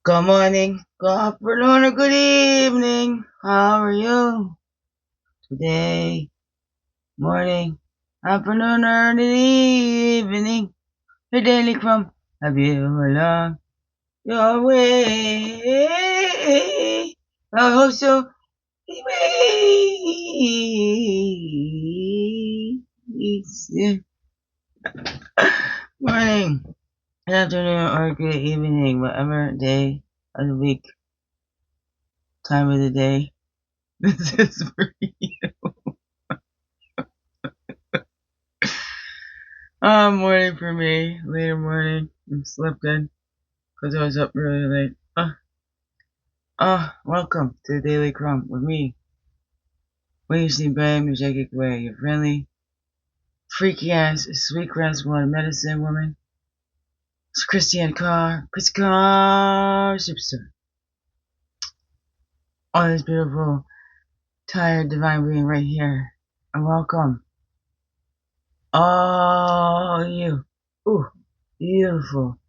Good morning, good afternoon, or good evening. How are you today? Morning, afternoon, or the evening. Your daily crumb. Have you along your way? I hope so. Morning, good afternoon, or good evening, whatever day of the week, time of the day. This is for you. Morning for me. Later morning. I slept in because I was up really late. Welcome to the Daily CRUMB with me, Wavesy Bay, Magick Way, your friendly, freaky ass, sweet grass water medicine woman. It's Christian Carr, superstar. All this beautiful, tired divine being right here. And welcome. All you, beautiful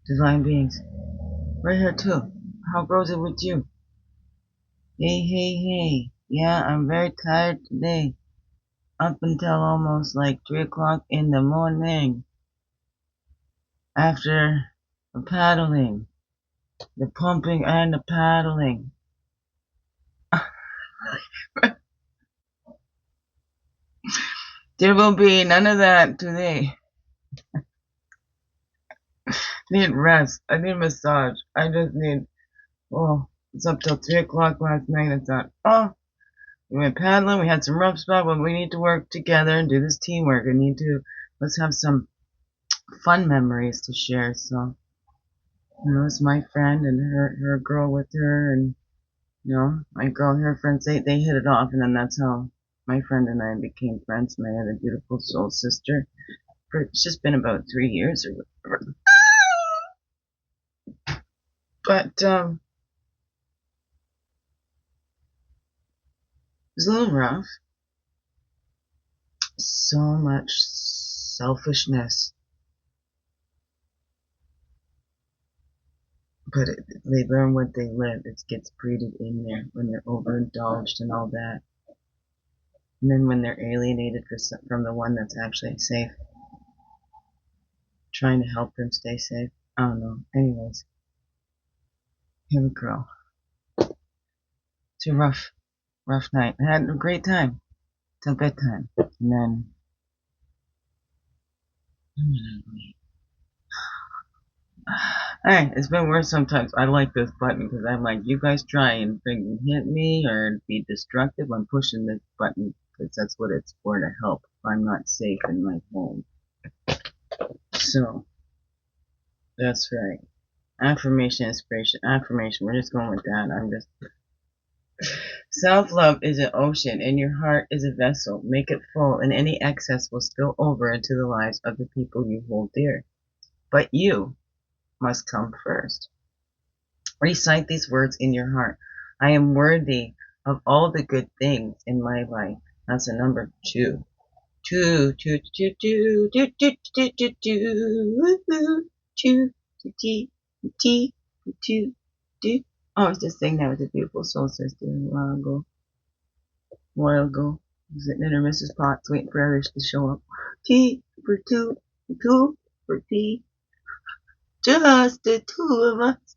divine beings. Right here too. How goes it with you? Hey. Yeah, I'm very tired today. Up until almost like 3 o'clock in the morning. After the paddling. The pumping and the paddling. There will be none of that today. Need rest. I need massage. I just need, it's up till 3 o'clock last night. I thought, we went paddling. We had some rough spot, but we need to work together and do this teamwork. Let's have some fun memories to share. So, it's my friend and her girl with her, and, my girl and her friends, they hit it off, and then that's how my friend and I became friends, my other beautiful soul sister. It's just been about 3 years or whatever. But, it was a little rough. So much selfishness. But they learn what they live. It gets breeded in there when they're overindulged and all that. And then when they're alienated from the one that's actually safe. Trying to help them stay safe. I don't know. Anyways. Here we go. It's a rough night. I had a great time. Till bedtime. And then... Hey, it's been worse sometimes. I like this button because I'm like, you guys try and freaking hit me or be destructive. I'm pushing this button because that's what it's for, to help if I'm not safe in my home. So, that's right. Affirmation, inspiration, affirmation. We're just going with that. Self-love is an ocean and your heart is a vessel. Make it full and any excess will spill over into the lives of the people you hold dear. But you must come first. Recite these words in your heart. I am worthy of all the good things in my life. That's a number 2. 2. I was just saying that with a beautiful soul sister a while ago. Sitting in her Mrs. Potts waiting for others to show up. T for 2, 2 for T. Just the 2 of us.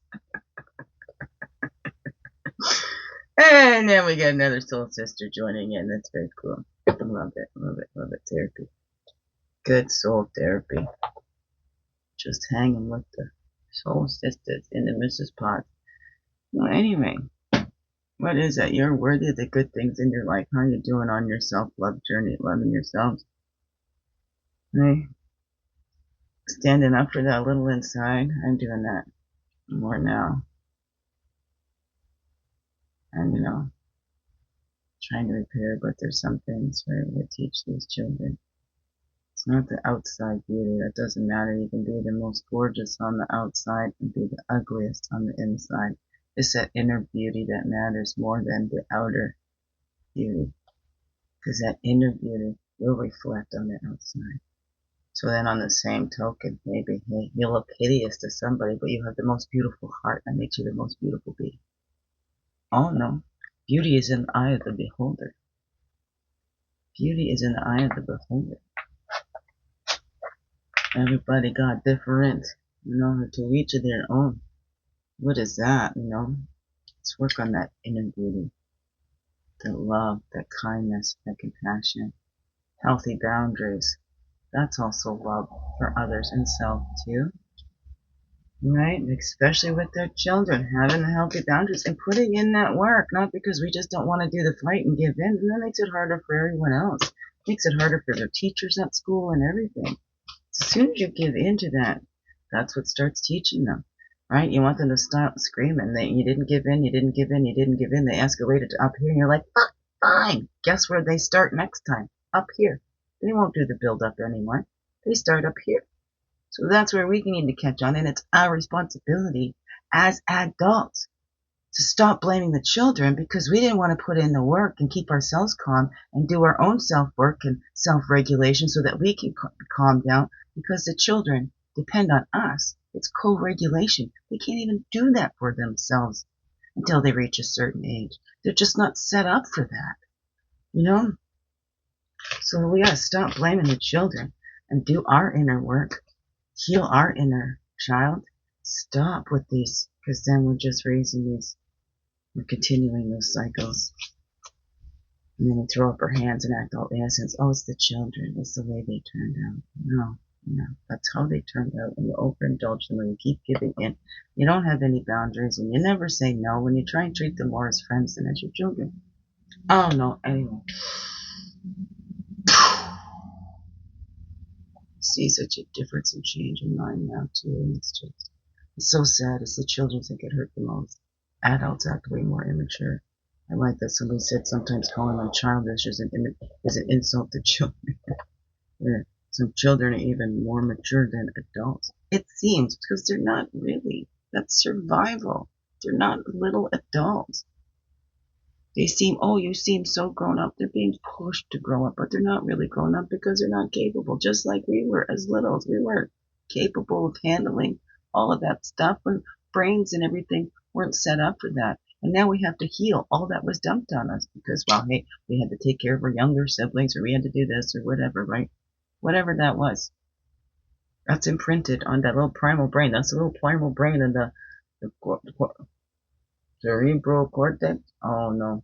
And then we got another soul sister joining in. That's very cool. I love it. Therapy. Good soul therapy. Just hanging with the soul sisters in the Mrs. Potts. Well, anyway, what is that? You're worthy of the good things in your life. How are you doing on your self-love journey, loving yourselves? Hey, standing up for that little inside. I'm doing that more now. And, trying to repair, but there's some things where we teach these children. It's not the outside beauty. That doesn't matter. You can be the most gorgeous on the outside and be the ugliest on the inside. It's that inner beauty that matters more than the outer beauty. Because that inner beauty will reflect on the outside. So then on the same token, maybe, hey, you look hideous to somebody, but you have the most beautiful heart that makes you the most beautiful being. Oh no, beauty is in the eye of the beholder. Beauty is in the eye of the beholder. Everybody got different, to each of their own. What is that, Let's work on that inner beauty, that love, that kindness, that compassion, healthy boundaries. That's also love for others and self too. Right? Especially with their children, having the healthy boundaries and putting in that work, not because we just don't want to do the fight and give in, and that makes it harder for everyone else. It makes it harder for their teachers at school and everything. As soon as you give in to that, that's what starts teaching them. Right? You want them to stop screaming that you didn't give in, you didn't give in, you didn't give in. They escalated to up here, and you're like, fine. Guess where they start next time? Up here. They won't do the build up anymore. They start up here. So that's where we need to catch on, and it's our responsibility as adults to stop blaming the children because we didn't want to put in the work and keep ourselves calm and do our own self-work and self-regulation so that we can calm down because the children depend on us. It's co-regulation. They can't even do that for themselves until they reach a certain age. They're just not set up for that, So we gotta stop blaming the children and do our inner work. Heal our inner child. Stop with these, because then we're just raising these, we're continuing those cycles. And then we throw up our hands and act all innocent. Oh, it's the children. It's the way they turned out. No, that's how they turned out. When you overindulge them, when you keep giving in, you don't have any boundaries, and you never say no when you try and treat them more as friends than as your children. Oh no, anyway. See such a difference and change in mind now too, and it's so sad. It's the children that get hurt the most. Adults act way more immature. I like that somebody said sometimes calling them childish is an insult to children. Yeah, some children are even more mature than adults. It seems, because they're not really. That's survival. They're not little adults. They seem, oh, you seem so grown up. They're being pushed to grow up, but they're not really grown up because they're not capable. Just like we were as littles. We weren't capable of handling all of that stuff when brains and everything weren't set up for that. And now we have to heal all that was dumped on us because, well, hey, we had to take care of our younger siblings or we had to do this or whatever, right? Whatever that was. That's imprinted on that little primal brain. That's the little primal brain in the cerebral cortex. Oh no.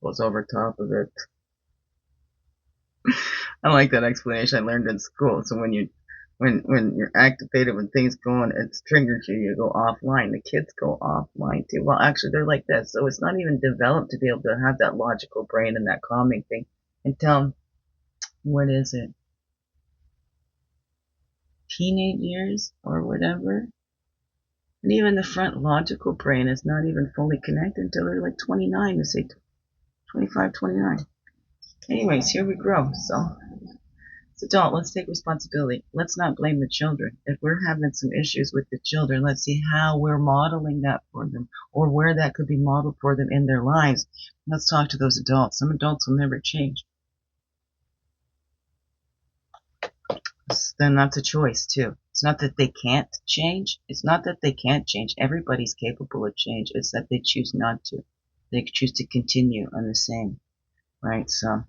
Goes over top of it. I like that explanation I learned in school. So when you're activated, when things go on, it's triggered you go offline. The kids go offline too. Well, actually, they're like this. So it's not even developed to be able to have that logical brain and that calming thing until, what is it? Teenage years or whatever. And even the front logical brain is not even fully connected until they're like 29, to say 25, 29. Anyways, here we grow. So, as adults, let's take responsibility. Let's not blame the children. If we're having some issues with the children, let's see how we're modeling that for them or where that could be modeled for them in their lives. Let's talk to those adults. Some adults will never change. Then that's a choice too. It's not that they can't change. It's not that they can't change. Everybody's capable of change. It's that they choose not to. They choose to continue on the same. Right? So,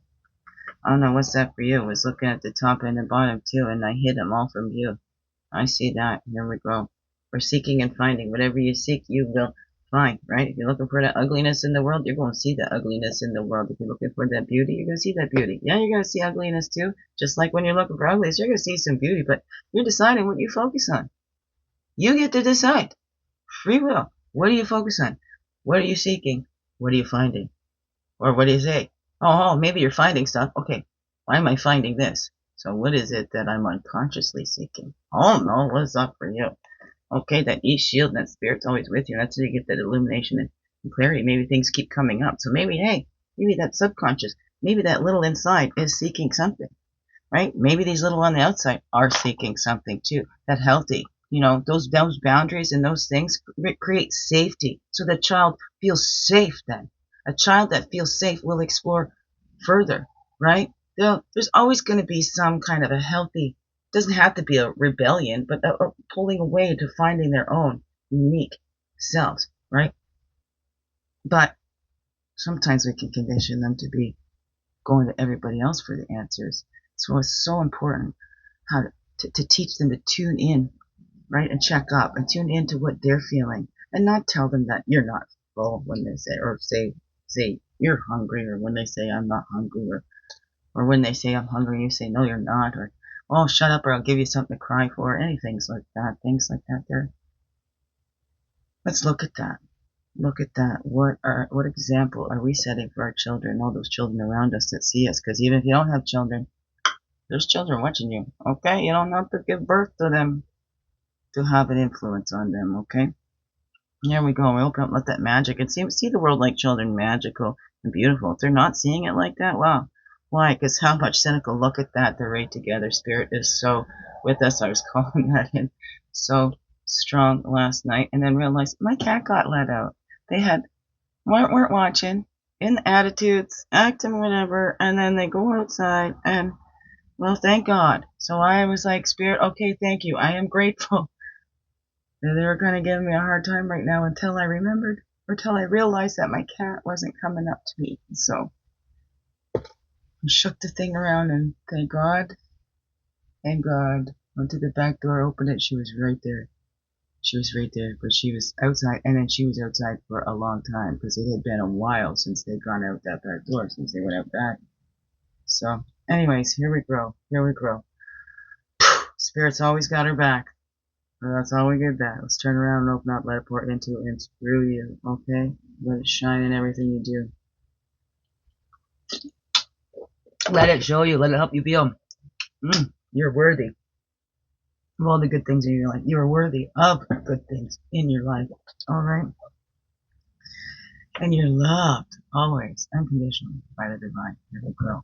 I don't know what's that for you. I was looking at the top and the bottom too, and I hid them all from you. I see that. Here we go. We're seeking and finding. Whatever you seek, you will find, right? If you're looking for that ugliness in the world, you're going to see that ugliness in the world. If you're looking for that beauty, you're going to see that beauty. Yeah, you're going to see ugliness too. Just like when you're looking for ugliness, you're going to see some beauty, but you're deciding what you focus on. You get to decide. Free will. What do you focus on? What are you seeking? What are you finding? Or what do you say? Oh, maybe you're finding stuff. Okay, why am I finding this? So what is it that I'm unconsciously seeking? Oh no, what's up for you? Okay, that e-shield and that spirit's always with you. That's how you get that illumination and clarity. Maybe things keep coming up. So maybe, hey, maybe that subconscious, maybe that little inside is seeking something, right? Maybe these little on the outside are seeking something too. That healthy, those boundaries and those things create safety. So the child feels safe then. A child that feels safe will explore further, right? There's always going to be some kind of a healthy Doesn't have to be a rebellion, but a pulling away to finding their own unique selves, right? But sometimes we can condition them to be going to everybody else for the answers. So it's so important how to teach them to tune in, right, and check up and tune into what they're feeling, and not tell them that you're not full when they say, or say you're hungry, or when they say I'm not hungry, or when they say I'm hungry, you say no you're not, or oh shut up or I'll give you something to cry for, anything like that, things like that. There, let's look at that. Look at that. What example are we setting for our children, all those children around us that see us? Because even if you don't have children, there's children watching you. Okay, you don't have to give birth to them to have an influence on them. Okay. Here we go. We open up, let that magic, and see the world like children, magical and beautiful. If they're not seeing it like that, wow. Why? Because how much cynical, look at that. They're right together. Spirit is so with us. I was calling that in so strong last night, and then realized my cat got let out. They weren't watching, in attitudes, acting whatever, and then they go outside, and well, thank God. So I was like, Spirit, okay, thank you. I am grateful. They were going to give me a hard time right now until I remembered, or until I realized that my cat wasn't coming up to me. So I shook the thing around, and thank God, went to the back door, opened it, she was right there. She was right there, but she was outside, and then she was outside for a long time, because it had been a while since they'd gone out that back door, since they went out back. So, anyways, here we grow. Spirit's always got her back. Well, that's all we get that. Let's turn around and open up, let it pour into and through you, okay? Let it shine in everything you do. Let it show you, let it help you feel. You're worthy of all the good things in your life. You are worthy of good things in your life, alright? And you're loved, always, unconditionally, by the divine. There we go.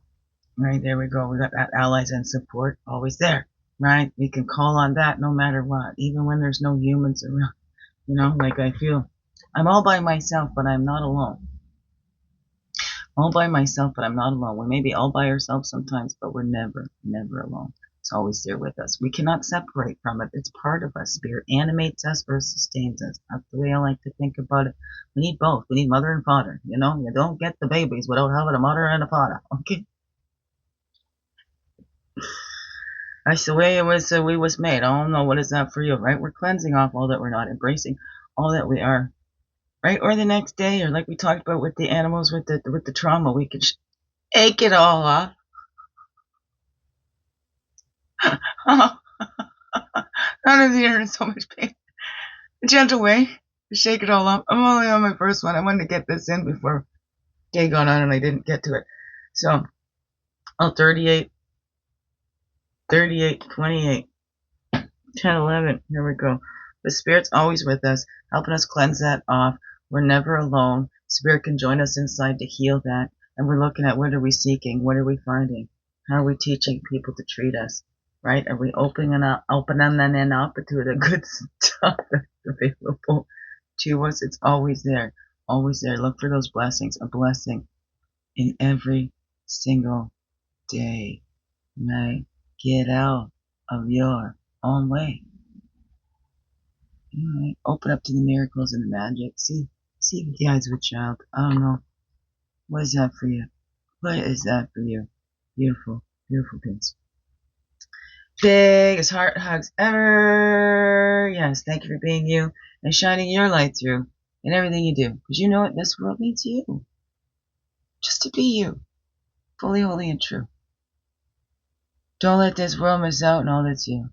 Right, there we go. We got that allies and support always there, right? We can call on that no matter what, even when there's no humans around. You know, like I feel I'm all by myself, but I'm not alone. All by myself, but I'm not alone. We may be all by ourselves sometimes, but we're never alone. It's always there with us. We cannot separate from it. It's part of us. Spirit animates us or sustains us. That's the way I like to think about it. We need both. We need mother and father. You know, you don't get the babies without having a mother and a father. Okay? That's the way we was made. I don't know, what is that for you, right? We're cleansing off all that we're not, embracing all that we are, right? Or the next day, or like we talked about with the animals, with the trauma, we can shake it all off. None of you are in so much pain. A gentle way to shake it all off. I'm only on my first one. I wanted to get this in before day got on, and I didn't get to it. So, 38, 28, 10, 11. Here we go. The Spirit's always with us, helping us cleanse that off. We're never alone. Spirit can join us inside to heal that. And we're looking at, what are we seeking? What are we finding? How are we teaching people to treat us? Right? Are we opening up to the good stuff that's available to us? It's always there. Always there. Look for those blessings. A blessing in every single day. Right? Get out of your own way. Alright, open up to the miracles and the magic. See the eyes of a child. I don't know. What is that for you? What is that for you? Beautiful, beautiful things. Biggest heart hugs ever. Yes, thank you for being you and shining your light through in everything you do. Because you know what? This world needs you. Just to be you. Fully, holy, and true. Don't let this world miss out on all that's you.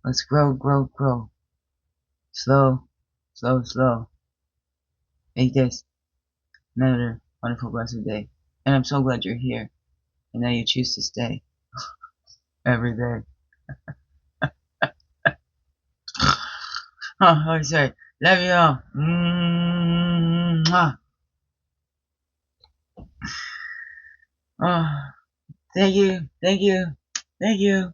Let's grow, grow, grow. Slow, slow, slow. Make this another wonderful, blessed day. And I'm so glad you're here. And now you choose to stay. Every day. Oh, sorry. Love you all. Mwah. Oh, thank you. Thank you. Thank you.